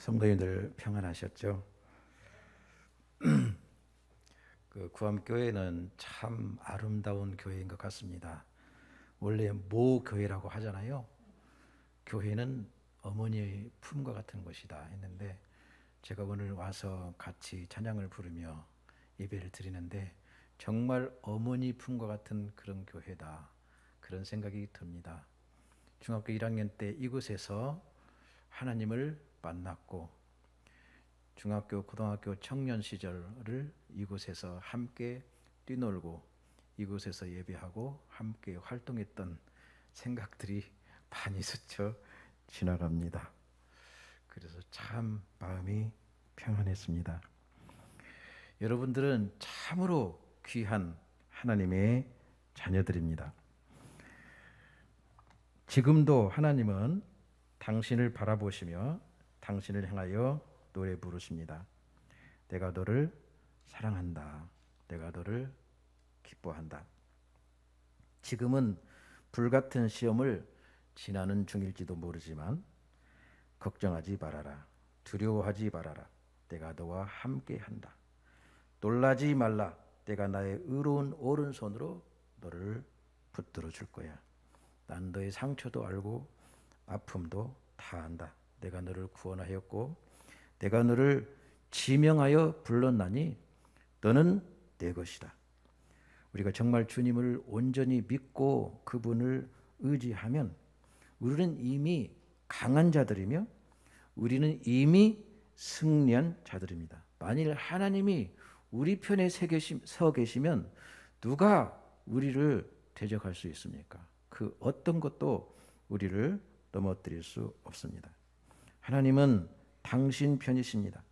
성도님들 평안하셨죠? 그 구암교회는 참 아름다운 교회인 것 같습니다. 원래 모교회라고 하잖아요. 교회는 어머니의 품과 같은 곳이다 했는데, 제가 오늘 와서 같이 찬양을 부르며 예배를 드리는데 정말 어머니 품과 같은 그런 교회다, 그런 생각이 듭니다. 중학교 1학년 때 이곳에서 하나님을 만났고, 중학교, 고등학교 청년 시절을 이곳에서 함께 뛰놀고 이곳에서 예배하고 함께 활동했던 생각들이 많이 스쳐 지나갑니다. 그래서 참 마음이 평안했습니다. 여러분들은 참으로 귀한 하나님의 자녀들입니다. 지금도 하나님은 당신을 바라보시며 당신을 향하여 노래 부르십니다. 내가 너를 사랑한다. 내가 너를 기뻐한다. 지금은 불같은 시험을 지나는 중일지도 모르지만 걱정하지 말아라. 두려워하지 말아라. 내가 너와 함께한다. 놀라지 말라. 내가 나의 의로운 오른손으로 너를 붙들어 줄 거야. 난 너의 상처도 알고 아픔도 다 안다. 내가 너를 구원하였고 내가 너를 지명하여 불렀나니 너는 내 것이다. 우리가 정말 주님을 온전히 믿고 그분을 의지하면 우리는 이미 강한 자들이며 우리는 이미 승리한 자들입니다. 만일 하나님이 우리 편에 서 계시면 누가 우리를 대적할 수 있습니까? 그 어떤 것도 우리를 넘어뜨릴 수 없습니다. 하나님은 당신 편이십니다.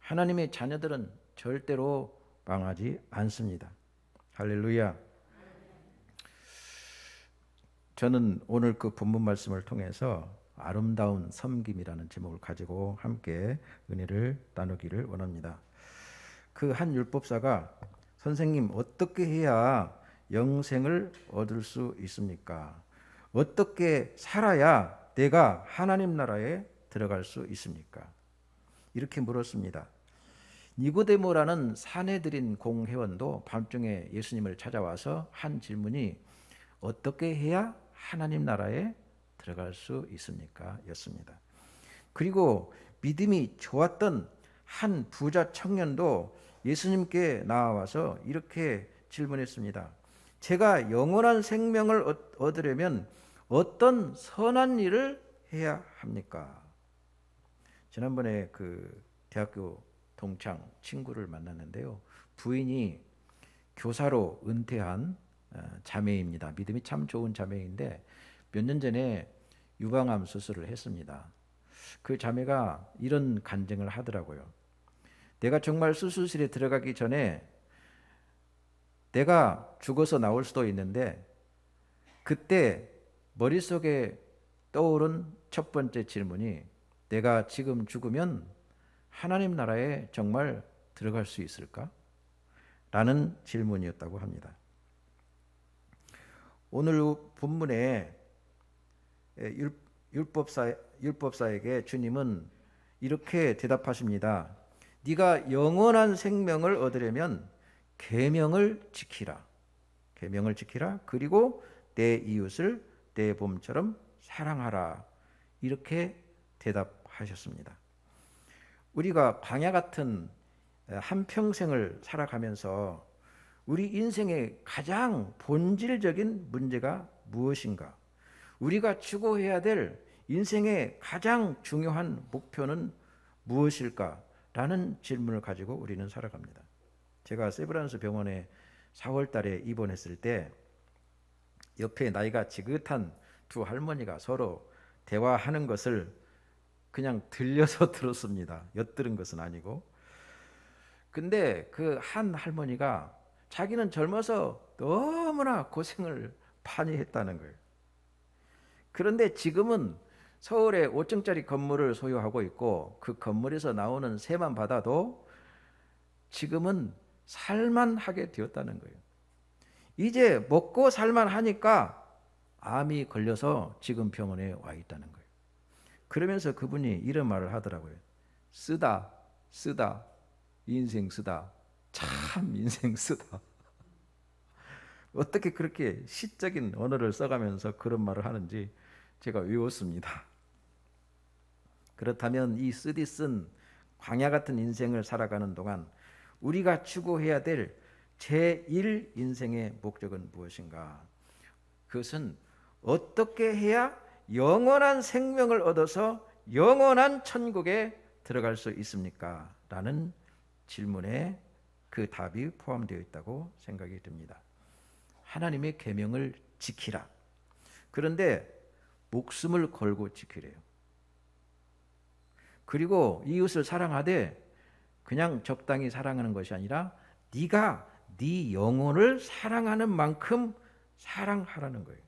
하나님의 자녀들은 절대로 망하지 않습니다. 할렐루야. 저는 오늘 그 본문 말씀을 통해서 아름다운 섬김이라는 제목을 가지고 함께 은혜를 나누기를 원합니다. 그 한 율법사가 선생님, 어떻게 해야 영생을 얻을 수 있습니까? 어떻게 살아야 내가 하나님 나라에 들어갈 수 있습니까? 이렇게 물었습니다. 니고데모라는 사내들인 공회원도 밤중에 예수님을 찾아와서 한 질문이 어떻게 해야 하나님 나라에 들어갈 수 있습니까? 였습니다. 그리고 믿음이 좋았던 한 부자 청년도 예수님께 나와서 이렇게 질문했습니다. 제가 영원한 생명을 얻으려면 어떤 선한 일을 해야 합니까? 지난번에 그 대학교 동창 친구를 만났는데요. 부인이 교사로 은퇴한 자매입니다. 믿음이 참 좋은 자매인데 몇 년 전에 유방암 수술을 했습니다. 그 자매가 이런 간증을 하더라고요. 내가 정말 수술실에 들어가기 전에 내가 죽어서 나올 수도 있는데 그때 머릿속에 떠오른 첫 번째 질문이 내가 지금 죽으면 하나님 나라에 정말 들어갈 수 있을까? 라는 질문이었다고 합니다. 오늘 본문에 율법사에게 주님은 이렇게 대답하십니다. 네가 영원한 생명을 얻으려면 계명을 지키라. 계명을 지키라. 그리고 내 이웃을 내 몸처럼 사랑하라. 이렇게 대답하셨습니다. 우리가 광야 같은 한평생을 살아가면서 우리 인생의 가장 본질적인 문제가 무엇인가? 우리가 추구해야 될 인생의 가장 중요한 목표는 무엇일까? 라는 질문을 가지고 우리는 살아갑니다. 제가 세브란스 병원에 4월 달에 입원했을 때 옆에 나이가 지긋한 두 할머니가 서로 대화하는 것을 그냥 들려서 들었습니다. 엿들은 것은 아니고. 근데 그 한 할머니가 자기는 젊어서 너무나 고생을 많이 했다는 거예요. 그런데 지금은 서울에 5층짜리 건물을 소유하고 있고 그 건물에서 나오는 세만 받아도 지금은 살만하게 되었다는 거예요. 이제 먹고 살만하니까 암이 걸려서 지금 병원에 와 있다는 거예요. 그러면서 그분이 이런 말을 하더라고요. 쓰다, 쓰다, 인생 쓰다, 참 인생 쓰다. 어떻게 그렇게 시적인 언어를 써가면서 그런 말을 하는지 제가 외웠습니다. 그렇다면 이 쓰디 쓴 광야 같은 인생을 살아가는 동안 우리가 추구해야 될 제1 인생의 목적은 무엇인가? 그것은 어떻게 해야 영원한 생명을 얻어서 영원한 천국에 들어갈 수 있습니까? 라는 질문에 그 답이 포함되어 있다고 생각이 듭니다. 하나님의 계명을 지키라. 그런데 목숨을 걸고 지키래요. 그리고 이웃을 사랑하되 그냥 적당히 사랑하는 것이 아니라 네가 네 영혼을 사랑하는 만큼 사랑하라는 거예요.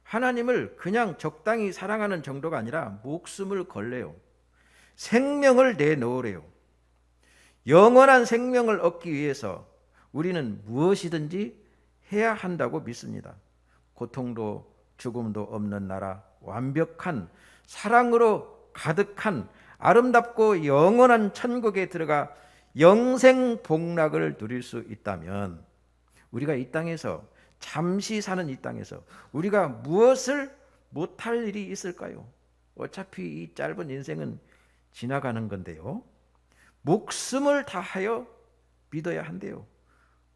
하나님을 그냥 적당히 사랑하는 정도가 아니라 목숨을 걸래요. 생명을 내놓으래요. 영원한 생명을 얻기 위해서 우리는 무엇이든지 해야 한다고 믿습니다. 고통도 죽음도 없는 나라, 완벽한 사랑으로 가득한 아름답고 영원한 천국에 들어가 영생 복락을 누릴 수 있다면 우리가 이 땅에서 잠시 사는 이 땅에서 우리가 무엇을 못할 일이 있을까요? 어차피 이 짧은 인생은 지나가는 건데요. 목숨을 다하여 믿어야 한대요.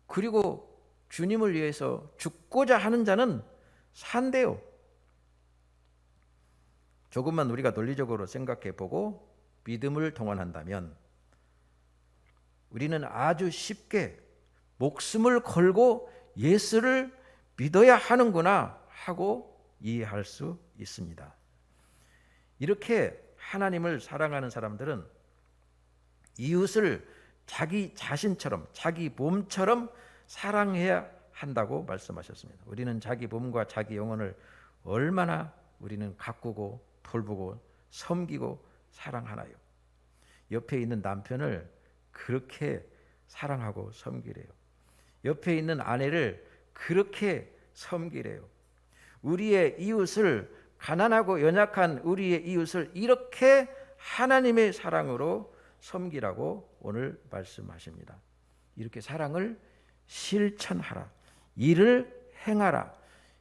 그리고 주님을 위해서 죽고자 하는 자는 산대요. 조금만 우리가 논리적으로 생각해 보고 믿음을 동원한다면 우리는 아주 쉽게 목숨을 걸고 예수를 믿어야 하는구나 하고 이해할 수 있습니다. 이렇게 하나님을 사랑하는 사람들은 이웃을 자기 자신처럼, 자기 몸처럼 사랑해야 한다고 말씀하셨습니다. 우리는 자기 몸과 자기 영혼을 얼마나 우리는 가꾸고 돌보고 섬기고 사랑하나요? 옆에 있는 남편을 그렇게 사랑하고 섬기래요. 옆에 있는 아내를 그렇게 섬기래요. 우리의 이웃을, 가난하고 연약한 우리의 이웃을 이렇게 하나님의 사랑으로 섬기라고 오늘 말씀하십니다. 이렇게 사랑을 실천하라. 이를 행하라.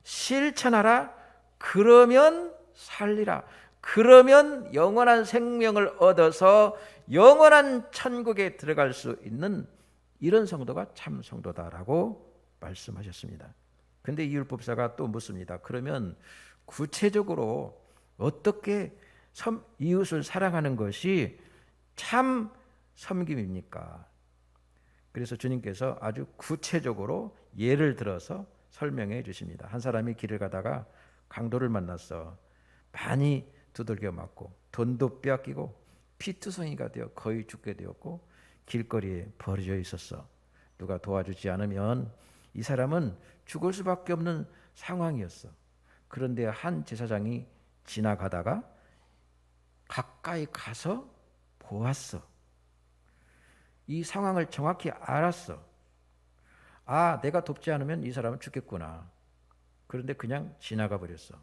실천하라. 그러면 살리라. 그러면 영원한 생명을 얻어서 영원한 천국에 들어갈 수 있는 이런 성도가 참 성도다라고 말씀하셨습니다. 근데 이 율법사가 또 묻습니다. 그러면 구체적으로 어떻게 이웃을 사랑하는 것이 참 섬김입니까? 그래서 주님께서 아주 구체적으로 예를 들어서 설명해 주십니다. 한 사람이 길을 가다가 강도를 만났어. 많이 두들겨 맞고 돈도 빼앗기고 피투성이가 되어 거의 죽게 되었고 길거리에 버려져 있었어. 누가 도와주지 않으면 이 사람은 죽을 수밖에 없는 상황이었어. 그런데 한 제사장이 지나가다가 가까이 가서 보았어. 이 상황을 정확히 알았어. 아, 내가 돕지 않으면 이 사람은 죽겠구나. 그런데 그냥 지나가 버렸어.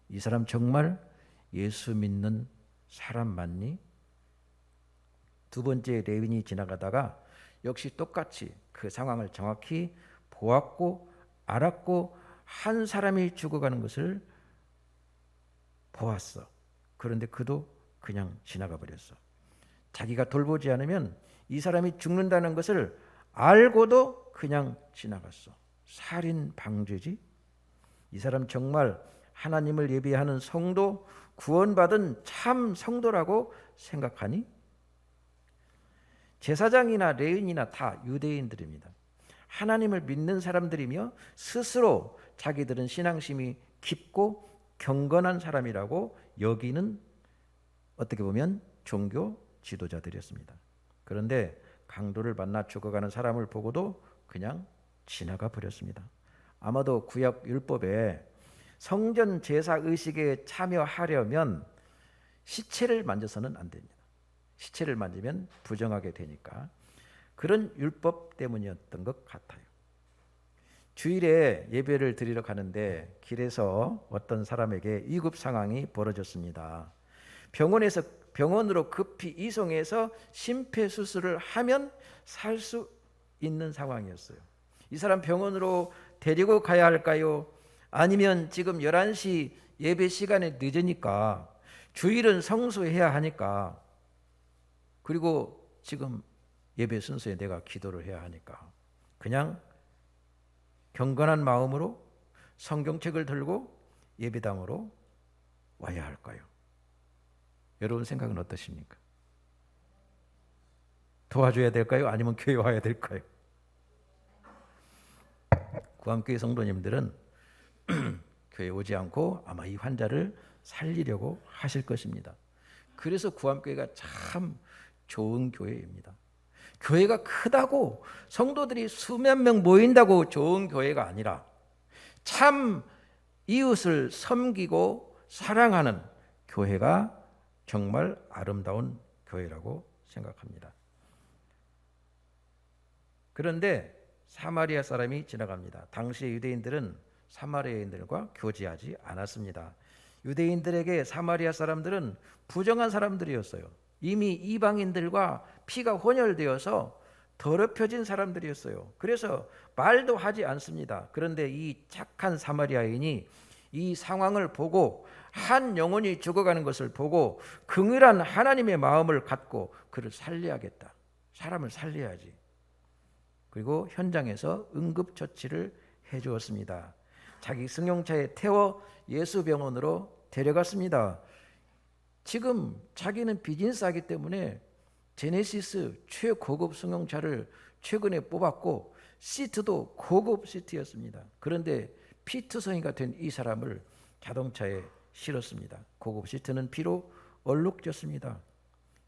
이 사람 정말 예수 믿는 사람 맞니? 두 번째 레위인이 지나가다가 역시 똑같이 그 상황을 정확히 보았고 알았고 한 사람이 죽어가는 것을 보았어. 그런데 그도 그냥 지나가 버렸어. 자기가 돌보지 않으면 이 사람이 죽는다는 것을 알고도 그냥 지나갔어. 살인 방죄지? 이 사람 정말 하나님을 예배하는 성도, 구원받은 참 성도라고 생각하니? 제사장이나 레위인이나 다 유대인들입니다. 하나님을 믿는 사람들이며 스스로 자기들은 신앙심이 깊고 경건한 사람이라고 여기는 어떻게 보면 종교 지도자들이었습니다. 그런데 강도를 만나 죽어가는 사람을 보고도 그냥 지나가 버렸습니다. 아마도 구약 율법에 성전 제사 의식에 참여하려면 시체를 만져서는 안 됩니다. 시체를 만지면 부정하게 되니까 그런 율법 때문이었던 것 같아요. 주일에 예배를 드리러 가는데 길에서 어떤 사람에게 위급 상황이 벌어졌습니다. 병원에서 병원으로 급히 이송해서 심폐수술을 하면 살 수 있는 상황이었어요. 이 사람 병원으로 데리고 가야 할까요? 아니면 지금 11시 예배 시간에 늦으니까 주일은 성수해야 하니까, 그리고 지금 예배 순서에 내가 기도를 해야 하니까 그냥 경건한 마음으로 성경책을 들고 예배당으로 와야 할까요? 여러분 생각은 어떠십니까? 도와줘야 될까요? 아니면 교회 와야 될까요? 구암교회 성도님들은 교회 오지 않고 아마 이 환자를 살리려고 하실 것입니다. 그래서 구암교회가 참 좋은 교회입니다. 교회가 크다고 성도들이 수몇 명 모인다고 좋은 교회가 아니라 참 이웃을 섬기고 사랑하는 교회가 정말 아름다운 교회라고 생각합니다. 그런데 사마리아 사람이 지나갑니다. 당시 유대인들은 사마리아인들과 교제하지 않았습니다. 유대인들에게 사마리아 사람들은 부정한 사람들이었어요. 이미 이방인들과 피가 혼혈되어서 더럽혀진 사람들이었어요. 그래서 말도 하지 않습니다. 그런데 이 착한 사마리아인이 이 상황을 보고, 한 영혼이 죽어가는 것을 보고 긍휼한 하나님의 마음을 갖고 그를 살려야겠다. 사람을 살려야지. 그리고 현장에서 응급처치를 해주었습니다. 자기 승용차에 태워 예수병원으로 데려갔습니다. 지금 자기는 비즈니스하기 때문에 제네시스 최고급 승용차를 최근에 뽑았고 시트도 고급 시트였습니다. 그런데 피투성이가 된 이 사람을 자동차에 실었습니다. 고급 시트는 피로 얼룩졌습니다.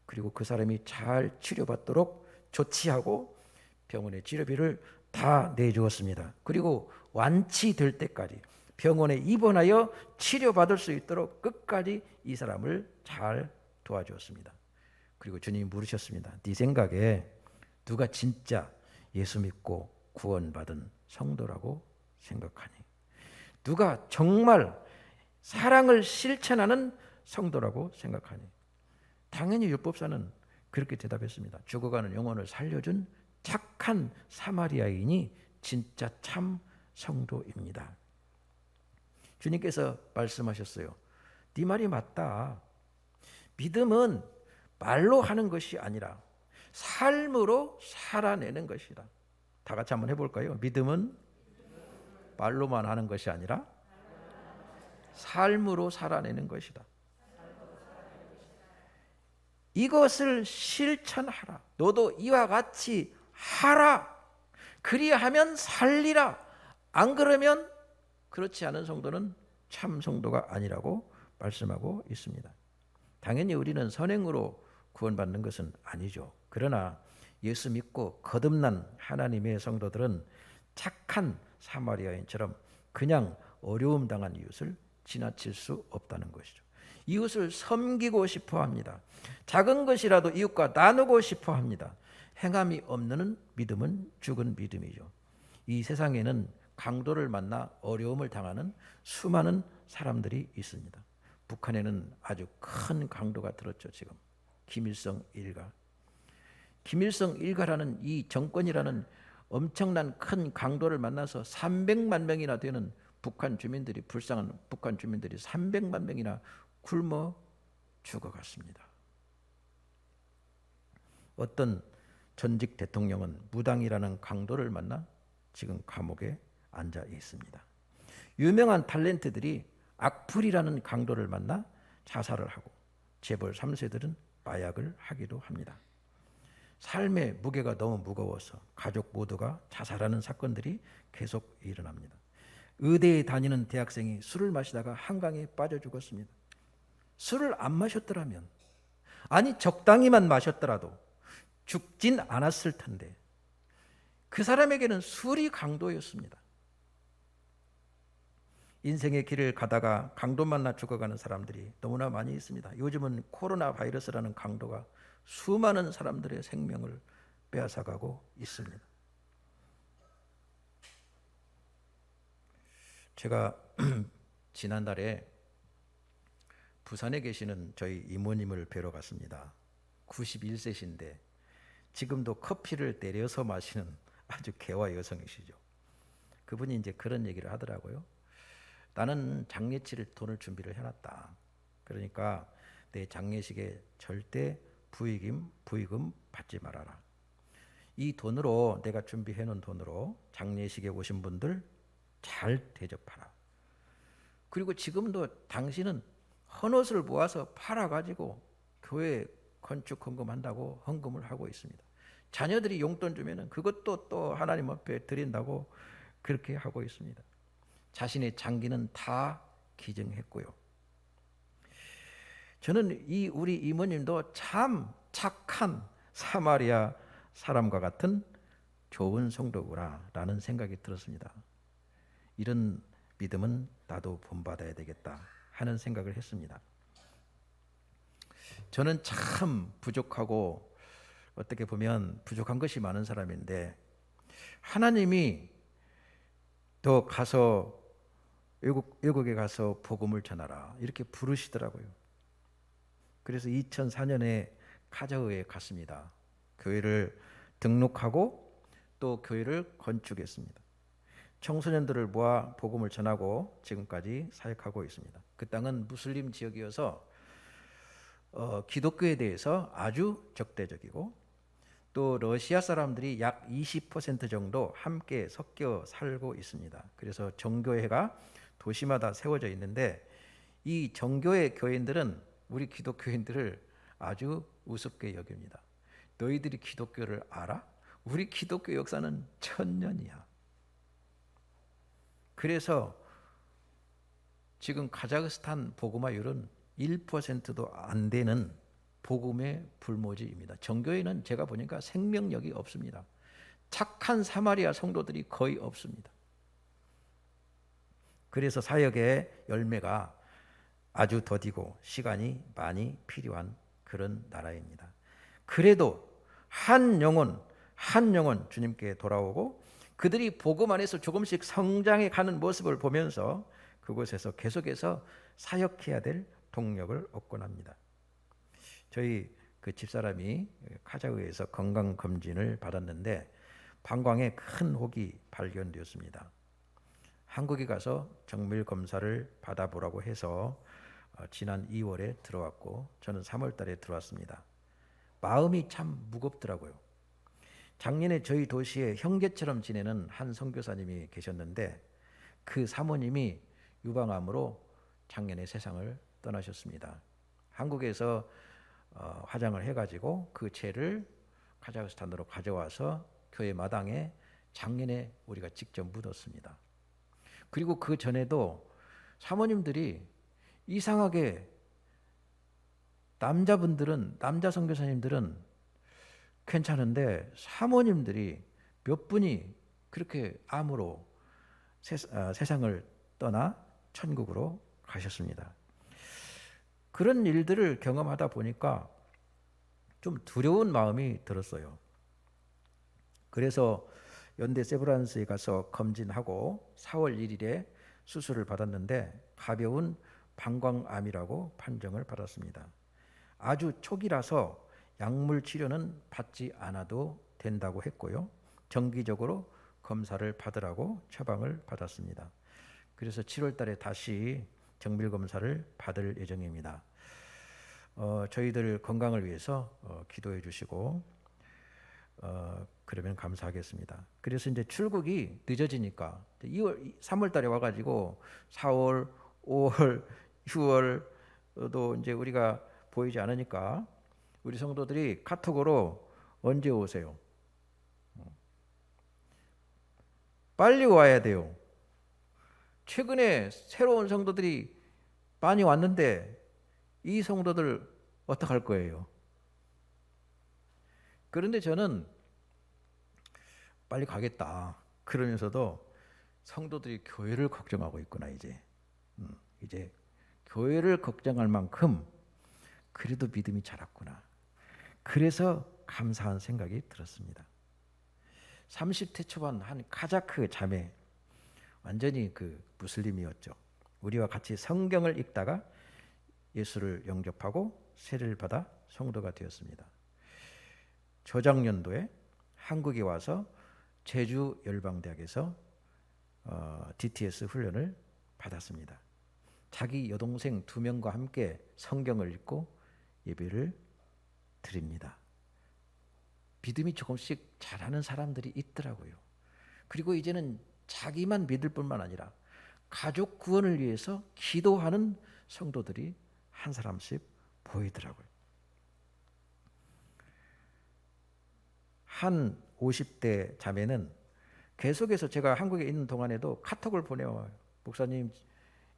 그리고 그 사람이 잘 치료받도록 조치하고 병원의 치료비를 다 내주었습니다. 그리고 완치될 때까지 병원에 입원하여 치료받을 수 있도록 끝까지 이 사람을 잘 도와주었습니다. 그리고 주님이 물으셨습니다. 네 생각에 누가 진짜 예수 믿고 구원받은 성도라고 생각하니? 누가 정말 사랑을 실천하는 성도라고 생각하니? 당연히 율법사는 그렇게 대답했습니다. 죽어가는 영혼을 살려준 착한 사마리아인이 진짜 참 성도입니다. 주님께서 말씀하셨어요. 네 말이 맞다. 믿음은 말로 하는 것이 아니라 삶으로 살아내는 것이다. 다 같이 한번 해볼까요? 믿음은 말로만 하는 것이 아니라 삶으로 살아내는 것이다. 이것을 실천하라. 너도 이와 같이 하라. 그리하면 살리라. 안 그러면 그렇지 않은 성도는 참 성도가 아니라고 말씀하고 있습니다. 당연히 우리는 선행으로 구원받는 것은 아니죠. 그러나 예수 믿고 거듭난 하나님의 성도들은 착한 사마리아인처럼 그냥 어려움 당한 이웃을 지나칠 수 없다는 것이죠. 이웃을 섬기고 싶어 합니다. 작은 것이라도 이웃과 나누고 싶어 합니다. 행함이 없는 믿음은 죽은 믿음이죠. 이 세상에는 강도를 만나 어려움을 당하는 수많은 사람들이 있습니다. 북한에는 아주 큰 강도가 들었죠. 지금 김일성 일가. 김일성 일가라는 이 정권이라는 엄청난 큰 강도를 만나서 300만 명이나 되는 북한 주민들이, 불쌍한 북한 주민들이 300만 명이나 굶어 죽어갔습니다. 어떤 전직 대통령은 무당이라는 강도를 만나 지금 감옥에 앉아 있습니다. 유명한 탤런트들이 악플이라는 강도를 만나 자살을 하고 재벌 3세들은 마약을 하기도 합니다. 삶의 무게가 너무 무거워서 가족 모두가 자살하는 사건들이 계속 일어납니다. 의대에 다니는 대학생이 술을 마시다가 한강에 빠져 죽었습니다. 술을 안 마셨더라면, 아니 적당히만 마셨더라도 죽진 않았을 텐데 그 사람에게는 술이 강도였습니다. 인생의 길을 가다가 강도 만나 죽어가는 사람들이 너무나 많이 있습니다. 요즘은 코로나 바이러스라는 강도가 수많은 사람들의 생명을 빼앗아가고 있습니다. 제가 지난달에 부산에 계시는 저희 이모님을 뵈러 갔습니다. 91세신데 지금도 커피를 때려서 마시는 아주 개화 여성이시죠. 그분이 이제 그런 얘기를 하더라고요. 나는 장례치를 돈을 준비를 해놨다. 그러니까 내 장례식에 절대 부의금 받지 말아라. 이 돈으로, 내가 준비해 놓은 돈으로 장례식에 오신 분들 잘 대접하라. 그리고 지금도 당신은 헌옷을 모아서 팔아가지고 교회 건축 헌금한다고 헌금을 하고 있습니다. 자녀들이 용돈 주면은 그것도 또 하나님 앞에 드린다고 그렇게 하고 있습니다. 자신의 장기는 다 기증했고요. 저는 우리 이모님도 참 착한 사마리아 사람과 같은 좋은 성도구나라는 생각이 들었습니다. 이런 믿음은 나도 본받아야 되겠다 하는 생각을 했습니다. 저는 참 부족하고 어떻게 보면 부족한 것이 많은 사람인데, 하나님이 더 가서 외국에 가서 복음을 전하라 이렇게 부르시더라고요. 그래서 2004년에 카자흐에 갔습니다. 교회를 등록하고 또 교회를 건축했습니다. 청소년들을 모아 복음을 전하고 지금까지 사역하고 있습니다. 그 땅은 무슬림 지역이어서 기독교에 대해서 아주 적대적이고, 또 러시아 사람들이 약 20% 정도 함께 섞여 살고 있습니다. 그래서 정교회가 도시마다 세워져 있는데, 이 정교회 교인들은 우리 기독교인들을 아주 우습게 여깁니다. 너희들이 기독교를 알아? 우리 기독교 역사는 1000년이야. 그래서 지금 카자흐스탄 복음화율은 1%도 안 되는 복음의 불모지입니다. 정교회는 제가 보니까 생명력이 없습니다. 착한 사마리아 성도들이 거의 없습니다. 그래서 사역의 열매가 아주 더디고 시간이 많이 필요한 그런 나라입니다. 그래도 한 영혼 주님께 돌아오고 그들이 복음 안에서 조금씩 성장해 가는 모습을 보면서 그곳에서 계속해서 사역해야 될 동력을 얻곤 합니다. 저희 그 집사람이 카자흐에서 건강검진을 받았는데 방광에 큰 혹이 발견되었습니다. 한국에 가서 정밀검사를 받아보라고 해서 지난 2월에 들어왔고, 저는 3월 달에 들어왔습니다. 마음이 참 무겁더라고요. 작년에 저희 도시에 형제처럼 지내는 한 선교사님이 계셨는데, 그 사모님이 유방암으로 작년에 세상을 떠나셨습니다. 한국에서 화장을 해가지고 그 채를 카자흐스탄으로 가져와서 교회 마당에 작년에 우리가 직접 묻었습니다. 그리고 그 전에도 사모님들이 이상하게 남자 선교사님들은 괜찮은데 사모님들이 몇 분이 그렇게 암으로 세상을 떠나 천국으로 가셨습니다. 그런 일들을 경험하다 보니까 좀 두려운 마음이 들었어요. 그래서 연대 세브란스에 가서 검진하고 4월 1일에 수술을 받았는데 가벼운 방광암이라고 판정을 받았습니다. 아주 초기라서 약물 치료는 받지 않아도 된다고 했고요. 정기적으로 검사를 받으라고 처방을 받았습니다. 그래서 7월 달에 다시 정밀 검사를 받을 예정입니다. 저희들 건강을 위해서 기도해 주시고 그러면 감사하겠습니다. 그래서 이제 출국이 늦어지니까 3월 달에 와가지고 4월, 5월, 6월도 이제 우리가 보이지 않으니까 우리 성도들이 카톡으로 언제 오세요? 빨리 와야 돼요. 최근에 새로운 성도들이 많이 왔는데 이 성도들 어떡할 거예요? 그런데 저는 빨리 가겠다 그러면서도 성도들이 교회를 걱정하고 있구나. 이제 교회를 걱정할 만큼 그래도 믿음이 자랐구나. 그래서 감사한 생각이 들었습니다. 30대 초반 한 카자크 자매, 완전히 그 무슬림이었죠. 우리와 같이 성경을 읽다가 예수를 영접하고 세례를 받아 성도가 되었습니다. 저작년도에 한국에 와서 제주 열방대학에서 DTS 훈련을 받았습니다. 자기 여동생 2명과 함께 성경을 읽고 예배를 드립니다. 믿음이 조금씩 자라는 사람들이 있더라고요. 그리고 이제는 자기만 믿을 뿐만 아니라 가족 구원을 위해서 기도하는 성도들이 한 사람씩 보이더라고요. 한 50대 자매는 계속해서 제가 한국에 있는 동안에도 카톡을 보내와요. 목사님,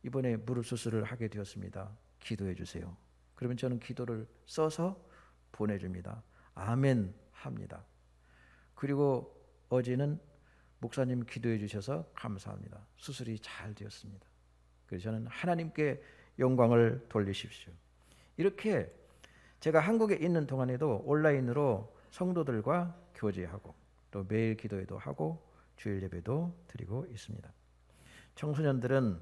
이번에 무릎 수술을 하게 되었습니다. 기도해 주세요. 그러면 저는 기도를 써서 보내줍니다. 아멘 합니다. 그리고 어제는 목사님 기도해 주셔서 감사합니다. 수술이 잘 되었습니다. 그래서 저는 하나님께 영광을 돌리십시오. 이렇게 제가 한국에 있는 동안에도 온라인으로 성도들과 교제하고 또 매일 기도회도 하고 주일 예배도 드리고 있습니다. 청소년들은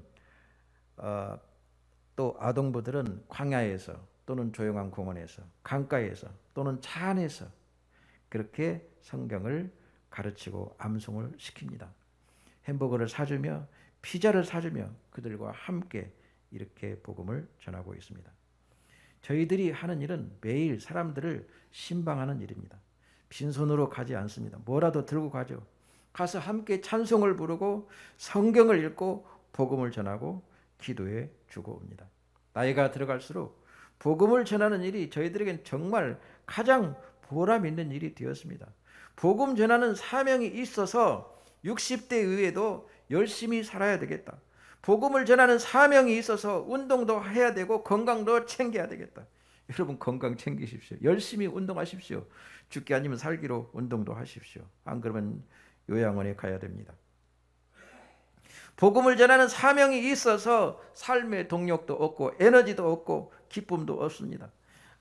또 아동부들은 광야에서 또는 조용한 공원에서 강가에서 또는 차 안에서 그렇게 성경을 가르치고 암송을 시킵니다. 햄버거를 사주며 피자를 사주며 그들과 함께 이렇게 복음을 전하고 있습니다. 저희들이 하는 일은 매일 사람들을 신방하는 일입니다. 빈손으로 가지 않습니다. 뭐라도 들고 가죠. 가서 함께 찬송을 부르고 성경을 읽고 복음을 전하고 기도해 주고 옵니다. 나이가 들어갈수록 복음을 전하는 일이 저희들에겐 정말 가장 보람 있는 일이 되었습니다. 복음 전하는 사명이 있어서 60대 이후에도 열심히 살아야 되겠다. 복음을 전하는 사명이 있어서 운동도 해야 되고 건강도 챙겨야 되겠다. 여러분 건강 챙기십시오. 열심히 운동하십시오. 죽기 아니면 살기로 운동도 하십시오. 안 그러면 요양원에 가야 됩니다. 복음을 전하는 사명이 있어서 삶의 동력도 없고 에너지도 없고 기쁨도 없습니다.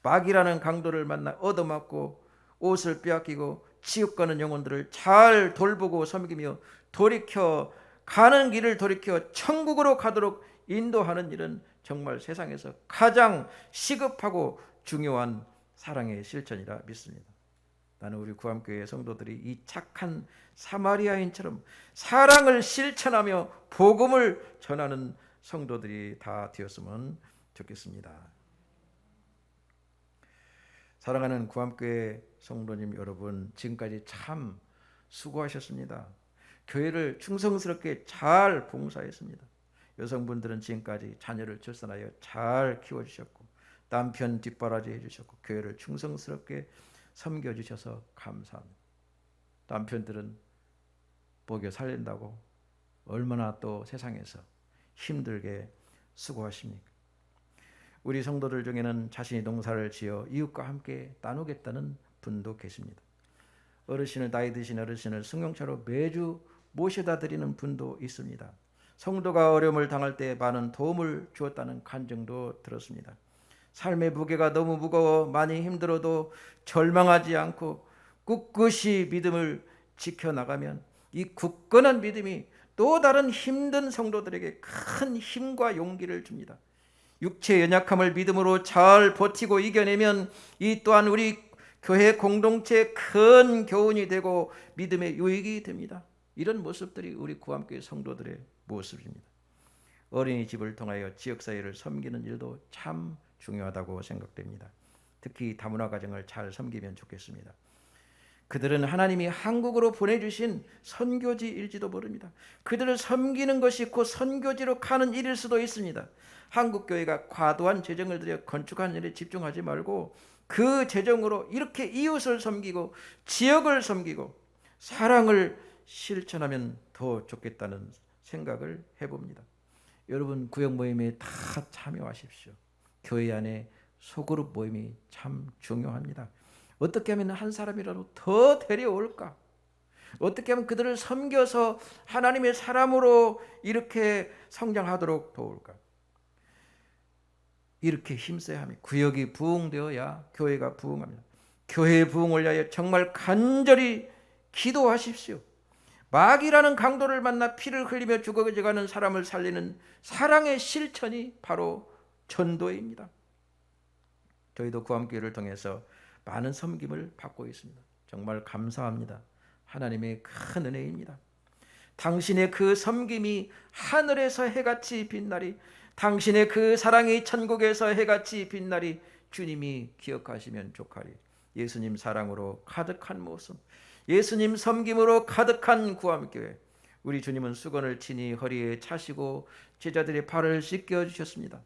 마귀라는 강도를 만나 얻어맞고 옷을 빼앗기고 지옥 가는 영혼들을 잘 돌보고 섬기며 돌이켜 가는 길을 돌이켜 천국으로 가도록 인도하는 일은 정말 세상에서 가장 시급하고 중요한 사랑의 실천이라 믿습니다. 나는 우리 구암교회 성도들이 이 착한 사마리아인처럼 사랑을 실천하며 복음을 전하는 성도들이 다 되었으면 좋겠습니다. 사랑하는 구암교회 성도님 여러분, 지금까지 참 수고하셨습니다. 교회를 충성스럽게 잘 봉사했습니다. 여성분들은 지금까지 자녀를 출산하여 잘 키워주셨고 남편 뒷바라지 해주셨고 교회를 충성스럽게 섬겨주셔서 감사합니다. 남편들은 먹여 살린다고 얼마나 또 세상에서 힘들게 수고하십니까? 우리 성도들 중에는 자신이 농사를 지어 이웃과 함께 나누겠다는 분도 계십니다. 어르신을 나이 드신 어르신을 승용차로 매주 모셔다 드리는 분도 있습니다. 성도가 어려움을 당할 때 많은 도움을 주었다는 간증도 들었습니다. 삶의 무게가 너무 무거워 많이 힘들어도 절망하지 않고 꿋꿋이 믿음을 지켜나가면 이 굳건한 믿음이 또 다른 힘든 성도들에게 큰 힘과 용기를 줍니다. 육체의 연약함을 믿음으로 잘 버티고 이겨내면 이 또한 우리 교회 공동체의 큰 교훈이 되고 믿음의 유익이 됩니다. 이런 모습들이 우리 구암교회 성도들의 모습입니다. 어린이집을 통하여 지역사회를 섬기는 일도 참 중요하다고 생각됩니다. 특히 다문화 가정을 잘 섬기면 좋겠습니다. 그들은 하나님이 한국으로 보내주신 선교지일지도 모릅니다. 그들을 섬기는 것이 곧 선교지로 가는 일일 수도 있습니다. 한국교회가 과도한 재정을 들여 건축하는 일에 집중하지 말고 그 재정으로 이렇게 이웃을 섬기고 지역을 섬기고 사랑을 실천하면 더 좋겠다는 생각을 해봅니다. 여러분 구역 모임에 다 참여하십시오. 교회 안에 소그룹 모임이 참 중요합니다. 어떻게 하면 한 사람이라도 더 데려올까? 어떻게 하면 그들을 섬겨서 하나님의 사람으로 이렇게 성장하도록 도울까? 이렇게 힘써야 합니다. 구역이 부흥되어야 교회가 부흥합니다. 교회의 부흥을 위하여 정말 간절히 기도하십시오. 마귀라는 강도를 만나 피를 흘리며 죽어가는 사람을 살리는 사랑의 실천이 바로 전도입니다. 저희도 구암교회를 통해서 많은 섬김을 받고 있습니다. 정말 감사합니다. 하나님의 큰 은혜입니다. 당신의 그 섬김이 하늘에서 해같이 빛나리, 당신의 그 사랑이 천국에서 해같이 빛나리 주님이 기억하시면 좋하리. 예수님 사랑으로 가득한 모습, 예수님 섬김으로 가득한 구암교회. 우리 주님은 수건을 친히 허리에 차시고 제자들의 발을 씻겨 주셨습니다.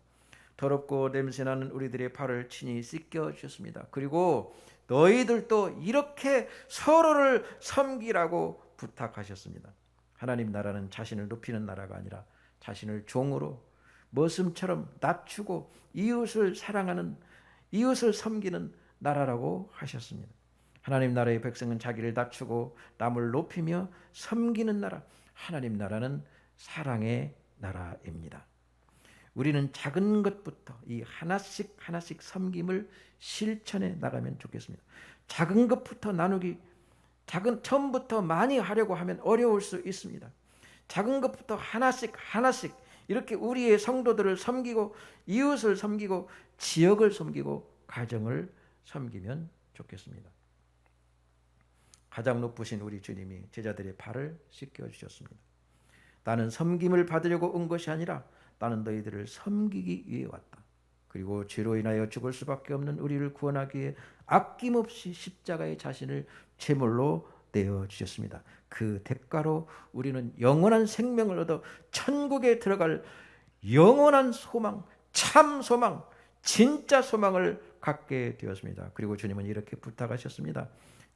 더럽고 냄새나는 우리들의 발을 친히 씻겨 주셨습니다. 그리고 너희들도 이렇게 서로를 섬기라고 부탁하셨습니다. 하나님 나라는 자신을 높이는 나라가 아니라 자신을 종으로 머슴처럼 낮추고 이웃을 사랑하는, 이웃을 섬기는 나라라고 하셨습니다. 하나님 나라의 백성은 자기를 낮추고 남을 높이며 섬기는 나라, 하나님 나라는 사랑의 나라입니다. 우리는 작은 것부터 이 하나씩 하나씩 섬김을 실천해 나가면 좋겠습니다. 작은 것부터 나누기, 처음부터 많이 하려고 하면 어려울 수 있습니다. 작은 것부터 하나씩 하나씩 이렇게 우리의 성도들을 섬기고 이웃을 섬기고 지역을 섬기고 가정을 섬기면 좋겠습니다. 가장 높으신 우리 주님이 제자들의 발을 씻겨 주셨습니다. 나는 섬김을 받으려고 온 것이 아니라 나는 너희들을 섬기기 위해 왔다. 그리고 죄로 인하여 죽을 수밖에 없는 우리를 구원하기 위해 아낌없이 십자가의 자신을 제물로 내어주셨습니다. 그 대가로 우리는 영원한 생명을 얻어 천국에 들어갈 영원한 소망, 참 소망, 진짜 소망을 갖게 되었습니다. 그리고 주님은 이렇게 부탁하셨습니다.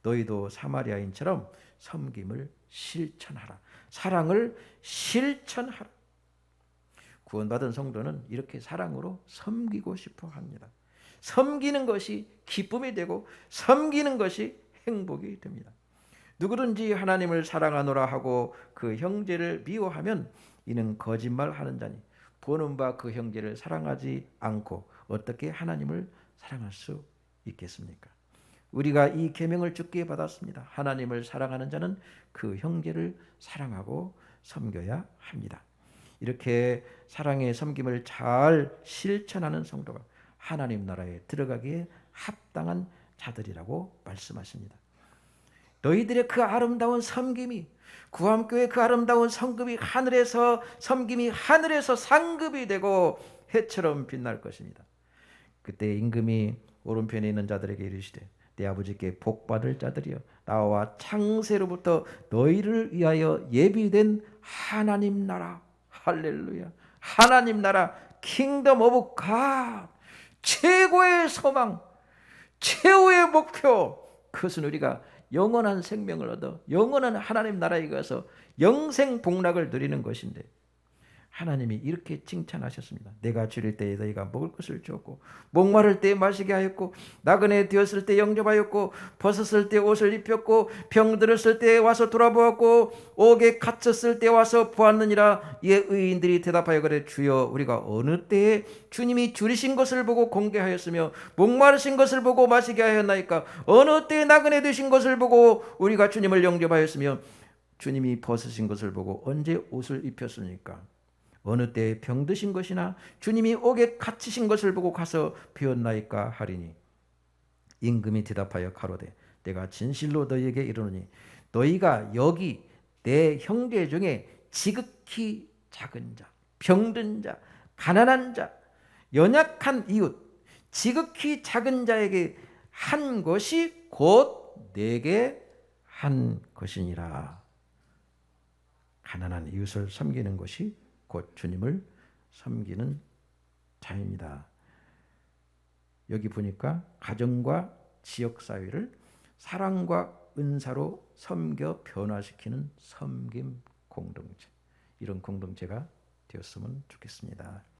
너희도 사마리아인처럼 섬김을 실천하라. 사랑을 실천하라. 구원받은 성도는 이렇게 사랑으로 섬기고 싶어 합니다. 섬기는 것이 기쁨이 되고 섬기는 것이 행복이 됩니다. 누구든지 하나님을 사랑하노라 하고 그 형제를 미워하면 이는 거짓말하는 자니 보는 바 그 형제를 사랑하지 않고 어떻게 하나님을 사랑할 수 있겠습니까? 우리가 이 계명을 주께 받았습니다. 하나님을 사랑하는 자는 그 형제를 사랑하고 섬겨야 합니다. 이렇게 사랑의 섬김을 잘 실천하는 성도가 하나님 나라에 들어가기에 합당한 자들이라고 말씀하십니다. 너희들의 그 아름다운 섬김이, 구암교회 그 아름다운 섬김이 하늘에서 상급이 되고 해처럼 빛날 것입니다. 그때 임금이 오른편에 있는 자들에게 이르시되 내 아버지께 복받을 자들이여 나와 창세로부터 너희를 위하여 예비된 하나님 나라, 할렐루야, 하나님 나라, 킹덤 오브 갓, 최고의 소망, 최후의 목표, 그것은 우리가 영원한 생명을 얻어 영원한 하나님 나라에 가서 영생 복락을 누리는 것인데 하나님이 이렇게 칭찬하셨습니다. 내가 줄일 때에 너희가 먹을 것을 주었고 목마를 때에 마시게 하였고 나그네 되었을 때 영접하였고 벗었을 때 옷을 입혔고 병들었을 때에 와서 돌아보았고 옥에 갇혔을 때 와서 보았느니라. 이에 의인들이 대답하여 그래 주여 우리가 어느 때에 주님이 줄이신 것을 보고 공개하였으며 목마르신 것을 보고 마시게 하였나이까. 어느 때에 나그네 되신 것을 보고 우리가 주님을 영접하였으며 주님이 벗으신 것을 보고 언제 옷을 입혔습니까? 어느 때에 병드신 것이나 주님이 옥에 갇히신 것을 보고 가서 비었나이까 하리니 임금이 대답하여 가로되 내가 진실로 너희에게 이르노니 너희가 여기 내 형제 중에 지극히 작은 자, 병든 자, 가난한 자, 연약한 이웃, 지극히 작은 자에게 한 것이 곧 내게 한 것이니라. 가난한 이웃을 섬기는 것이 곧 주님을 섬기는 자입니다. 여기 보니까 가정과 지역사회를 사랑과 은사로 섬겨 변화시키는 섬김 공동체, 이런 공동체가 되었으면 좋겠습니다.